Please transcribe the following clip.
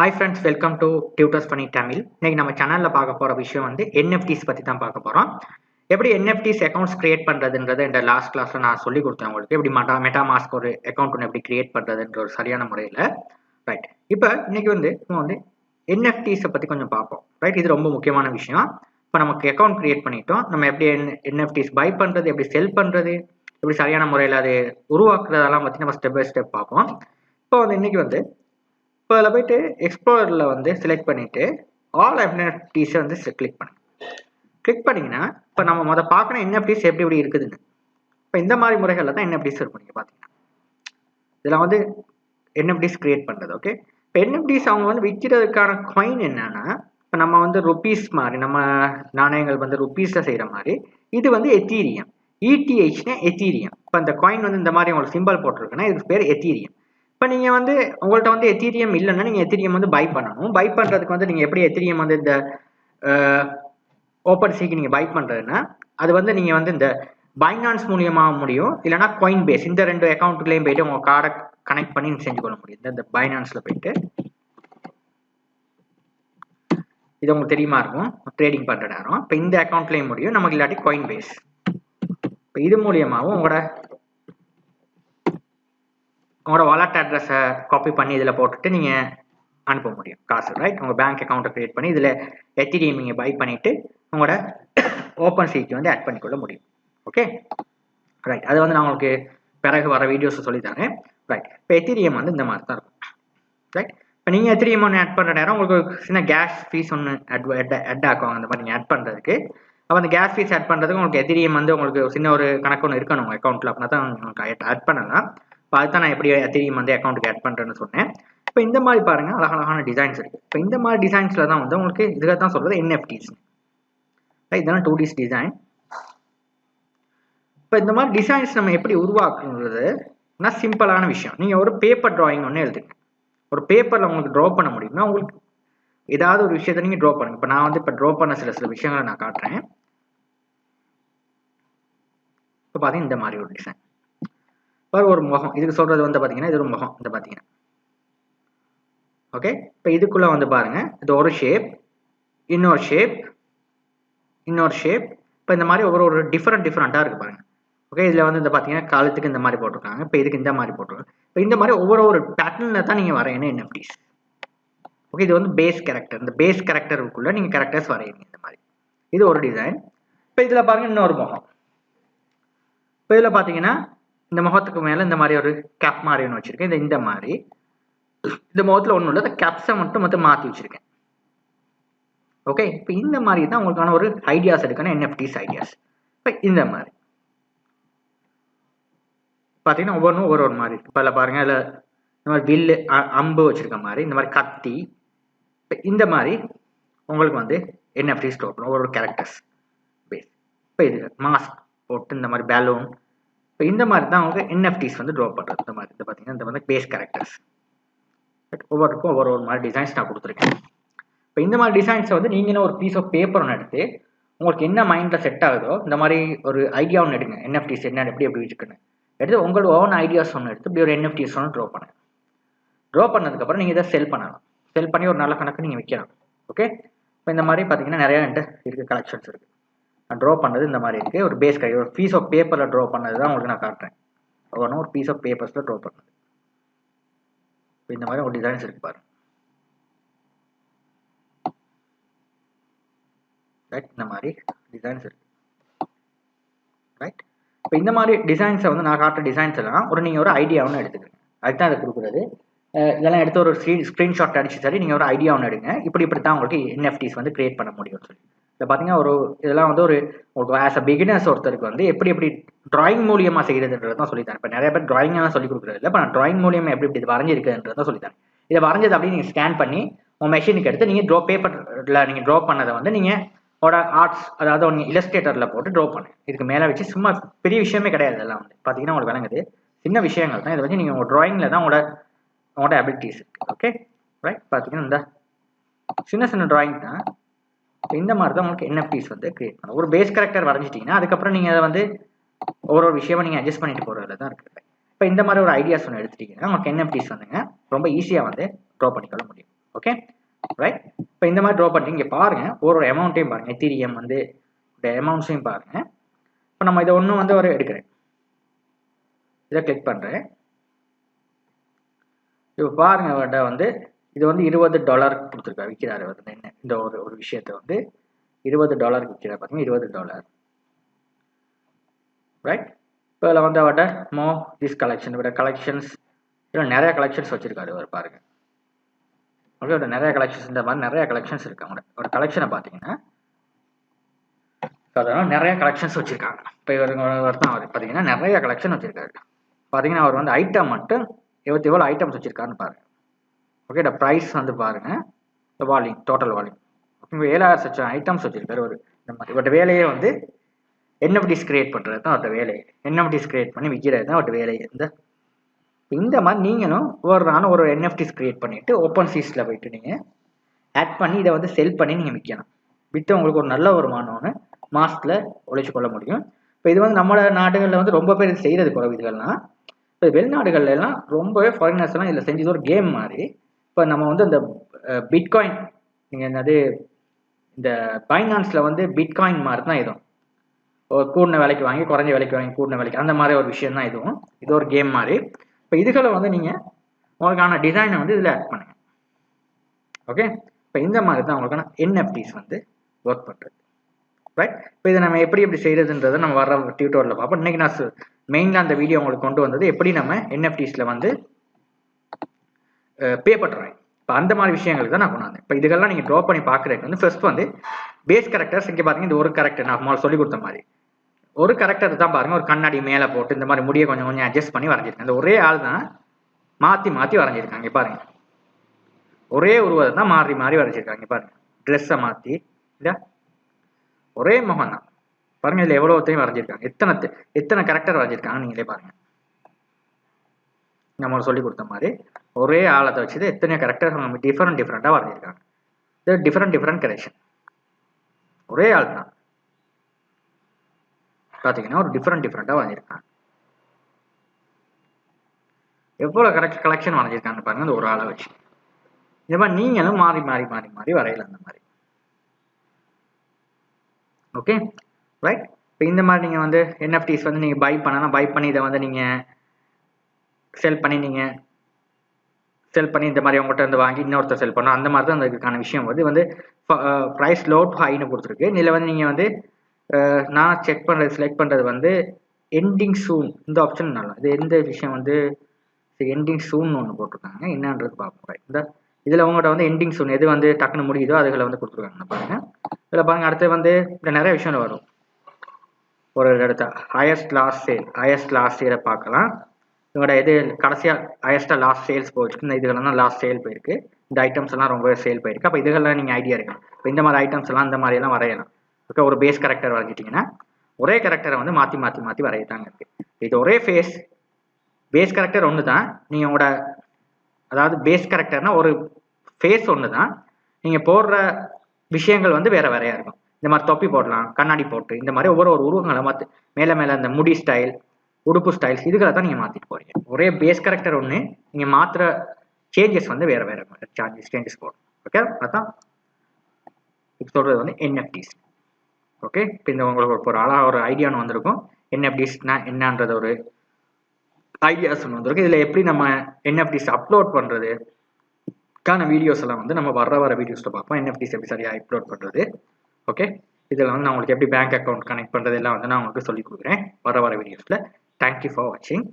Hi friends, welcome to Tutors Funny Tamil. இன்னைக்கு நம்ம சேனல்ல பார்க்க போற விஷயம் வந்து NFTs பத்தி தான் பார்க்க போறோம். எப்படி NFTs accounts create பண்றதுன்றதை இந்த லாஸ்ட் கிளாஸ்ல நான் சொல்லி கொடுத்தேன் உங்களுக்கு. எப்படி மெட்டாமாஸ்க் ஒரு அக்கவுண்ட் ஒன்று எப்படி கிரியேட் பண்றதுன்ற ஒரு சரியான முறையில். ரைட். இப்போ இன்னைக்கு நம்ம NFTs பத்தி கொஞ்சம் பார்ப்போம். ரைட், இது ரொம்ப முக்கியமான விஷயம். இப்போ நமக்கு அக்கவுண்ட் கிரியேட் பண்ணிட்டோம். நம்ம எப்படி NFTs பை பண்றது, எப்படி செல் பண்றது, எப்படி சரியான முறையில் அது உருவாக்குறதெல்லாம் பத்தி நம்ம ஸ்டெப் பை ஸ்டெப் பார்ப்போம். இப்போ இன்னைக்கு இப்போ அதில் போயிட்டு எக்ஸ்ப்ளோரரில் செலக்ட் பண்ணிவிட்டு ஆல் NFTஸை கிளிக் பண்ணுங்க. கிளிக் பண்ணிங்கன்னா இப்போ நம்ம பார்க்கணும் NFTs எப்படி இருக்குதுன்னு. இப்போ இந்த மாதிரி முறைகளில் தான் NFTs இருக்கும். நீங்கள் பார்த்தீங்கன்னா இதில் NFTs கிரியேட் பண்ணுறது. ஓகே, இப்போ NFTs அவங்க விற்கிறதுக்கான காயின் என்னன்னா, இப்போ நம்ம ருப்பீஸ் மாதிரி நம்ம நாணயங்கள் ருப்பீஸில் செய்கிற மாதிரி இது எத்தீரியம். ETHனா எத்தீரியம். இப்போ இந்த காயின் இந்த மாதிரி உங்களுக்கு சிம்பிள் போட்டிருக்குன்னா இதுக்கு பேர் எத்தீரியம். இப்போ நீங்கள் உங்கள்கிட்ட எத்தீரியம் இல்லைன்னா நீங்கள் எத்தீரியம் பை பண்ணணும். பை பண்ணுறதுக்கு நீங்கள் எப்படி எத்தீரியம் இந்த ஓப்பன் சீக்கு நீங்கள் பை பண்ணுறதுன்னா அது நீங்கள் இந்த பைனான்ஸ் மூலியமாக முடியும், இல்லைனா காயின் பேஸ். இந்த ரெண்டு அக்கௌண்ட்டுக்குள்ளேயும் போயிட்டு உங்கள் கார்டை கனெக்ட் பண்ணி செஞ்சு கொள்ள முடியும். இந்த பைனான்ஸில் போயிட்டு இது உங்களுக்கு தெரியுமா இருக்கும், ட்ரேடிங் பண்ணுற நேரம். இப்போ இந்த அக்கௌண்ட்லேயும் முடியும், நமக்கு இல்லாட்டி காயின் பேஸ். இப்போ இது மூலியமாகவும் உங்களோட வாலெட் அட்ரஸை காப்பி பண்ணி இதில் போட்டுட்டு நீங்கள் அனுப்ப முடியும் காசு. ரைட், உங்கள் பேங்க் அக்கௌண்ட்டை க்ரியேட் பண்ணி இதில் எத்திரியம் நீங்கள் பை பண்ணிவிட்டு உங்களோட ஓப்பன் சீக்கு ஆட் பண்ணிக்கொள்ள முடியும். ஓகே ரைட், அது நான் உங்களுக்கு பிறகு வர வீடியோஸை சொல்லித்தரேன். ரைட், இப்போ எத்திரியம் இந்த மாதிரி தான் இருக்கும். ரைட், இப்போ நீங்கள் எத்திரியம் ஒன்று ஆட் பண்ணுற நேரம் உங்களுக்கு சின்ன கேஸ் ஃபீஸ் ஒன்று ஆட் ஆக்குவாங்க. அந்த மாதிரி நீங்கள் ஆட் பண்ணுறதுக்கு. அப்போ அந்த கேஸ் ஃபீஸ் ஆட் பண்ணுறதுக்கு உங்களுக்கு எத்திரியம் உங்களுக்கு சின்ன ஒரு கணக்கு ஒன்று இருக்கணும் உங்கள் அக்கௌண்ட்டில். அப்படின்னா தான் உங்களுக்கு ஆட் பண்ணலாம். இப்போ அதுதான் நான் எப்படி எத்திரியம் அக்கௌண்ட்டுக்கு ஆட் பண்ணுறேன்னு சொன்னேன். இப்போ இந்த மாதிரி பாருங்கள், அழகழகான டிசைன்ஸ் இருக்குது. இப்போ இந்த மாதிரி டிசைன்ஸில் தான் உங்களுக்கு இதில் தான் சொல்கிறது NFTs. இதெல்லாம் 2D டிசைன். இப்போ இந்த மாதிரி டிசைன்ஸ் நம்ம எப்படி உருவாக்குறதுனா சிம்பிளான விஷயம். நீங்கள் ஒரு பேப்பர் டிராயிங் ஒன்று எழுதுங்க. ஒரு பேப்பரில் உங்களுக்கு ட்ரா பண்ண முடியும்னா உங்களுக்கு ஏதாவது ஒரு விஷயத்தை நீங்கள் ட்ரா பண்ணுங்க. இப்போ நான் இப்போ ட்ரா பண்ண சில விஷயங்களை நான் காட்டுறேன். இப்போ பார்த்தீங்கன்னா இந்த மாதிரி ஒரு டிசைன் ஒரு முகம். இதுக்கு சொல்றது பார்த்தீங்கன்னா இது ஒரு முகம். இந்த பார்த்தீங்கன்னா ஓகே, இப்போ இதுக்குள்ள பாருங்க, இது ஒரு ஷேப், இன்னொரு ஷேப், இன்னொரு ஷேப். இப்போ இந்த மாதிரி ஒரு டிஃப்ரெண்ட்டாக இருக்கு பாருங்க. ஓகே, இதில் இந்த பார்த்தீங்கன்னா காலத்துக்கு இந்த மாதிரி போட்டிருக்காங்க. இப்போ இதுக்கு இந்த மாதிரி போட்டிருக்காங்க. இப்போ இந்த மாதிரி ஒவ்வொரு பேட்டர்னில் தான் நீங்கள் வரையணும் NFTs. ஓகே, இது பேஸ் கேரக்டர். இந்த பேஸ் கேரக்டருக்குள்ள நீங்கள் கேரக்டர்ஸ் வரையணும். இந்த மாதிரி இது ஒரு டிசைன். இப்போ இதில் பாருங்க இன்னொரு முகம். இப்போ இதில் பார்த்தீங்கன்னா இந்த முகத்துக்கு மேலே இந்த மாதிரி ஒரு கேப் மாதிரி ஒன்று வச்சுருக்கேன். இந்த மாதிரி இந்த முகத்தில் ஒன்றும் இல்லை, இந்த கேப்ஸை மட்டும் மாற்றி வச்சுருக்கேன். ஓகே, இப்போ இந்த மாதிரி தான் உங்களுக்கான ஒரு ஐடியாஸ் எடுக்கணும், NFTs ஐடியாஸ். இப்போ இந்த மாதிரி பார்த்தீங்கன்னா ஒவ்வொன்றும் ஒவ்வொரு மாதிரி இருக்குது. இப்போ அதில் பாருங்கள், அதில் இந்த மாதிரி வில்லு அம்பு வச்சுருக்க மாதிரி, இந்த மாதிரி கத்தி. இப்போ இந்த மாதிரி உங்களுக்கு NFTs ஸ்டோர் பண்ணும் ஒவ்வொரு கேரக்டர்ஸ் பேஸ். இப்போ இது மாஸ்க் போட்டு இந்த மாதிரி பேலூன். இப்போ இந்த மாதிரி தான் உங்களுக்கு NFTs ட்ரா பண்ணுறது. இந்த மாதிரி பார்த்தீங்கன்னா இந்த மாதிரி பேஸ் கேரக்டர்ஸ். ஒவ்வொருக்கும் ஒவ்வொரு மாதிரி டிசைன்ஸ் நான் கொடுத்துருக்கேன். இப்போ இந்த மாதிரி டிசைன்ஸை நீங்களும் ஒரு பீஸ் ஆஃப் பேப்பர் ஒன்று எடுத்து உங்களுக்கு என்ன மைண்டில் செட் ஆகுதோ இந்த மாதிரி ஒரு ஐடியா ஒன்று எடுங்க. NFTs என்ன எப்படி வச்சுக்கணும் எடுத்து உங்களோட ஓன் ஐடியாஸ் ஒன்று எடுத்து இப்படி ஒரு NFTs ஒன்று ட்ரா பண்ணுங்க. ட்ரா பண்ணதுக்கப்புறம் நீங்கள் இதை செல் பண்ணலாம். செல் பண்ணி ஒரு நல்ல கணக்கு நீங்கள் விற்கலாம். ஓகே, இப்போ இந்த மாதிரி பார்த்தீங்கன்னா நிறையா இருக்குது, கலெக்ஷன்ஸ் இருக்குது. நான் ட்ரா பண்ணது இந்த மாதிரி இருக்குது. ஒரு பேஸ் ஒரு பீஸ் ஆஃப் பேப்பரில் ட்ரா பண்ணது தான் உங்களுக்கு நான் காட்டுறேன். ஒவ்வொன்றும் ஒரு பீஸ் ஆஃப் பேப்பர்ஸில் ட்ரா பண்ணது. இந்த மாதிரி ஒரு டிசைன்ஸ் இருக்கு பாருங்க. ரைட், இந்த மாதிரி டிசைன்ஸ் இருக்கு. ரைட், இப்போ இந்த மாதிரி டிசைன்ஸை நான் காட்டுற டிசைன்ஸ் எல்லாம் நீங்கள் ஒரு ஐடியா ஒன்று எடுத்துக்கங்க. அதுதான் அதை கொடுக்குறது. இதெல்லாம் எடுத்து ஒரு ஸ்க்ரீன்ஷாட் அடிச்சு சரி நீங்கள் ஒரு ஐடியா ஒன்று எடுங்க. இப்படி தான் உங்களுக்கு NFTs கிரியேட் பண்ண முடியும்னு சொல்லி. இதை பார்த்தீங்கன்னா இதெல்லாம் உங்களுக்கு ஆஸ் அ பிகினர்ஸ் ஒருத்தருக்கு எப்படி டிராயிங் மூலியமாக செய்கிறதுன்றது தான் சொல்லித்தரேன். இப்போ நிறைய பேர் டிராயிங்கெல்லாம் சொல்லி கொடுக்குறது இல்லை. இப்போ நான் டிராயிங் மூலியமாக எப்படி இது வரைஞ்சிருக்குன்றது தான் சொல்லித்தரேன். இதை வரைஞ்சது அப்படி நீங்கள் ஸ்கேன் பண்ணி உங்கள் மெஷினுக்கு எடுத்து நீங்கள் பேப்பரில் நீங்கள் ட்ரா பண்ணதை நீங்கள் ஆர்ட்ஸ், அதாவது நீங்கள் இல்லஸ்ட்ரேட்டரில் போட்டு ட்ரா பண்ணு. இதுக்கு மேலே வச்சு சும்மா பெரிய விஷயமே கிடையாது. இதெல்லாம் பார்த்தீங்கன்னா உங்களுக்கு விளங்குது, சின்ன விஷயங்கள் தான். இதை வச்சு நீங்கள் உங்கள் டிராயிங்கில் தான் உங்களோட அபிலிட்டிஸ் இருக்குது. ஓகே ரைட், பார்த்தீங்கன்னா இந்த சின்ன டிராயிங் தான். இந்த மாதிரி தான் உங்களுக்கு NFTs கிரியேட் பண்ணணும். ஒரு பேஸ் கேரக்டர் வரைஞ்சிட்டிங்கன்னா அதுக்கப்புறம் நீங்கள் அதை ஒவ்வொரு விஷயமா நீங்கள் அட்ஜஸ்ட் பண்ணிட்டு போகிறதுல தான் இருக்குது. இப்போ இந்த மாதிரி ஒரு ஐடியாஸ் ஒன்று எடுத்துட்டீங்கன்னா உங்களுக்கு NFTs ரொம்ப ஈஸியாக ட்ரா பண்ணிக்கொள்ள முடியும். Okay right. இப்போ இந்த மாதிரி ட்ரா பண்ணிட்டு இங்கே பாருங்கள், ஒரு அமௌண்ட்டையும் பாருங்கள், எத்தீரியம் வந்து இந்த அமௌண்ட்ஸையும் பாருங்கள். இப்போ நம்ம இதை ஒன்று வந்து ஒரு எடுக்கிறேன், இதை கிளிக் பண்ணுறேன். இப்போ பாருங்க அவர்கிட்ட வந்து இது வந்து $20 கொடுத்துருக்காரு, விற்கிறாரு வந்து என்ன இந்த ஒரு விஷயத்தை வந்து $20 விற்கிறார் பார்த்தீங்கன்னா, $20 ரைட். இப்போ இதில் வந்து அவர்கிட்ட திஸ் கலெக்ஷன் விட கலெக்ஷன்ஸ் இதில் நிறைய கலெக்ஷன்ஸ் வச்சுருக்காரு அவர் பாருங்க. ஓகே, ஒரு நிறைய கலெக்ஷன்ஸ் இந்த மாதிரி நிறைய கலெக்ஷன்ஸ் இருக்கு. அவங்களோட ஒரு கலெக்ஷனை பார்த்தீங்கன்னா அதெல்லாம் நிறைய கலெக்ஷன்ஸ் வச்சுருக்காங்க. இப்போ இவர் தான் அவர் பார்த்தீங்கன்னா நிறைய கலெக்ஷன் வச்சுருக்காரு. பார்த்தீங்கன்னா அவர் வந்து ஐட்டம் மட்டும் எவ்வளோ ஐட்டம்ஸ் வச்சுருக்காருன்னு பாருங்கள். ஓகே, இந்த ப்ரைஸ் வந்து பாருங்கள், இந்த volume total volume okay 7000 items வச்சுருக்காரு. ஒரு இந்த மாதிரி இவர்கிட்ட வேலையே வந்து NFTs கிரியேட் பண்ணுறது தான் அவர்கிட்ட வேலையை, NFTs கிரியேட் பண்ணி விற்கிறது தான் அவர்கிட்ட வேலையை. இந்த மாதிரி நீங்களும் ஒரு NFTs கிரியேட் பண்ணிவிட்டு ஓப்பன் சீஸில் போயிட்டு நீங்கள் ஆட் பண்ணி இதை வந்து செல் பண்ணி நீங்கள் விற்கணும். விற்று உங்களுக்கு ஒரு நல்ல வருமானம்னு மாதத்தில் உழைச்சி கொள்ள முடியும். இப்போ இது வந்து நம்ம நாடுகளில் வந்து ரொம்ப பேர் செய்கிறது குறைவு இதுகள்லாம். இப்போ வெளிநாடுகள்ல எல்லாம் ரொம்பவே ஃபாரினர்ஸ் எல்லாம் இதில் செஞ்சது ஒரு கேம் மாதிரி. இப்போ நம்ம வந்து இந்த பிட்காயின் நீங்கள் என்னது இந்த பைனான்ஸில் வந்து பிட்காயின் மாதிரி தான் இதுவும், ஒரு கூடின விலைக்கு வாங்கி குறைஞ்ச விலைக்கு வாங்கி கூடின விலைக்கு அந்த மாதிரி ஒரு விஷயம் தான் இதுவும். இது ஒரு கேம் மாதிரி. இப்போ இதுகளை வந்து நீங்கள் உங்களுக்கான டிசைனை வந்து இதில் ஆட் பண்ணுங்க. ஓகே, இப்போ இந்த மாதிரி தான் உங்களுக்கான NFTs வந்து ஒர்க் பண்ணுறது ரைட். இப்போ இதை நம்ம எப்படி செய்யறதுன்றதை நம்ம வர டியூட்டோரியலில் பார்ப்போம். இன்னைக்கு நான் மெயினாக அந்த வீடியோ உங்களுக்கு கொண்டு வந்தது எப்படி நம்ம NFTsல வந்து பே பண்ணுறோம். இப்போ அந்த மாதிரி விஷயங்களுக்கு தான் நான் கொண்டாந்தேன். இப்போ இதுக்கெல்லாம் நீங்கள் ட்ரா பண்ணி பார்க்குறதுக்கு வந்து ஃபர்ஸ்ட் வந்து பேஸ் கேரக்டர்ஸ் இங்கே பார்த்தீங்கன்னா இந்த ஒரு கேரக்டர் நான் முதல்ல சொல்லி கொடுத்த மாதிரி ஒரு கேரக்டர் தான் பாருங்க, ஒரு கண்ணாடி மேலே போட்டு இந்த மாதிரி முடியை கொஞ்சம் கொஞ்சம் அட்ஜஸ்ட் பண்ணி வரைஞ்சிருக்கேன். இந்த ஒரே ஆள் தான் மாற்றி மாற்றி வரைஞ்சிருக்காங்க பாருங்க. ஒரே உருவத்தை தான் மாறி மாறி வரைஞ்சிருக்காங்க பாருங்க. ட்ரெஸ்ஸை மாற்றி இல்லை ஒரே முகம் தான் பாருங்க. இதில் எவ்வளோத்தையும் வரைஞ்சிருக்காங்க, எத்தனை கேரக்டர் வரைஞ்சிருக்காங்க நீங்களே பாருங்க. நம்ம சொல்லி கொடுத்த மாதிரி ஒரே ஆளத்தை வச்சுது எத்தனை கேரக்டர் டிஃப்ரெண்ட்டாக வரைஞ்சிருக்காங்க. இது டிஃப்ரெண்ட் கரெக்ஷன். ஒரே ஆள் தான் பார்த்தீங்கன்னா ஒரு டிஃப்ரெண்ட்டாக வரைஞ்சிருக்காங்க. எவ்வளோ கலெக்ஷன் வரைஞ்சிருக்காங்க பாருங்க அந்த ஒரு ஆளை வச்சு. இந்த மாதிரி நீங்களும் மாறி மாறி மாறி மாறி வரையல அந்த மாதிரி. Okay right. இப்போ இந்த மாதிரி நீங்கள் வந்து NFTs வந்து நீங்கள் பை பண்ணலாம். பை பண்ணி இதை வந்து நீங்கள் செல் பண்ணி இந்த மாதிரி உங்கள்கிட்ட இருந்து வாங்கி இன்னொருத்தர் செல் பண்ணணும். அந்த மாதிரி தான் அதுக்கான விஷயம் வந்து ப்ரைஸ் லோ டு ஹைன்னு கொடுத்துருக்கு. இதில் வந்து நீங்கள் வந்து நான் செலக்ட் பண்ணுறது வந்து எண்டிங் சூன் இந்த ஆப்ஷன் நல்லா. இது எந்த விஷயம் வந்து எண்டிங் சூன் ஒன்று போட்டிருக்காங்க, என்னன்றது பார்ப்போம். இந்த இதில் உங்கள்கிட்ட வந்து எண்டிங் சூன் எது வந்து டக்குன்னு முடியுதோ அதுகளை வந்து கொடுத்துருக்காங்க பாருங்க. இதில் பாருங்க அடுத்து வந்து இந்த நிறைய விஷயம் வரும். ஒரு இடத்த ஹையஸ்ட் லாஸ்ட் சேலை பார்க்கலாம். இவங்களோட இது கடைசியாக ஹையஸ்ட்டாக லாஸ்ட் சேல்ஸ் போயிருக்கு. இந்த இதுகள்லாம் தான் லாஸ்ட் சேல் போயிருக்கு. இந்த ஐட்டம்ஸ் எல்லாம் ரொம்பவே சேல் போயிருக்கு. அப்போ இதுகள்லாம் நீங்கள் ஐடியா இருக்கணும். இப்போ இந்த மாதிரி ஐட்டம்ஸ் எல்லாம் இந்த மாதிரியெல்லாம் வரையலாம். ஓகே, ஒரு பேஸ் கேரக்டர் வரைஞ்சிட்டிங்கன்னா ஒரே கேரக்டரை வந்து மாற்றி வரையத்தாங்க இருக்குது. இது ஒரே பேஸ் கேரக்டர் ஒன்று தான். நீங்கள் உங்களோட அதாவது பேஸ் கேரக்டர்னா ஒரு ஃபேஸ் ஒன்று தான். நீங்கள் போடுற விஷயங்கள் வந்து வேறையாக இருக்கும். இந்த மாதிரி தொப்பி போடலாம், கண்ணாடி போட்டு இந்த மாதிரி ஒவ்வொரு உருவங்களை மாற்றி மேலே அந்த முடி ஸ்டைல், உடுப்பு ஸ்டைல்ஸ் இதுகளை தான் நீங்கள் மாற்றிட்டு போகிறீங்க. ஒரே பேஸ் கேரக்டர் ஒன்று, நீங்கள் மாற்றுற சேஞ்சஸ் வந்து வேறு சேஞ்சஸ் போடும். ஓகே, அதான் இப்போ சொல்கிறது வந்து NFTs. ஓகே, இப்போ இந்த உங்களுக்கு ஒரு ஐடியான்னு வந்திருக்கும். NFTஸ்னா என்னன்றது ஒரு ஐடியாஸ் ஒன்று வந்திருக்கு. இதில் எப்படி நம்ம NFTs அப்லோட் பண்ணுறதுக்கான வீடியோஸ் எல்லாம் வந்து நம்ம வர வீடியோஸில் பார்ப்போம். NFTs எப்படி சரியாக அப்லோட் பண்ணுறது. ஓகே, இதில் வந்து நான் உங்களுக்கு எப்படி பேங்க் அக்கௌண்ட் கனெக்ட் பண்ணுறது எல்லாம் வந்து நான் உங்களுக்கு சொல்லிக் கொடுக்குறேன் வர வீடியோஸில். தேங்க்யூ ஃபார் வாட்சிங்.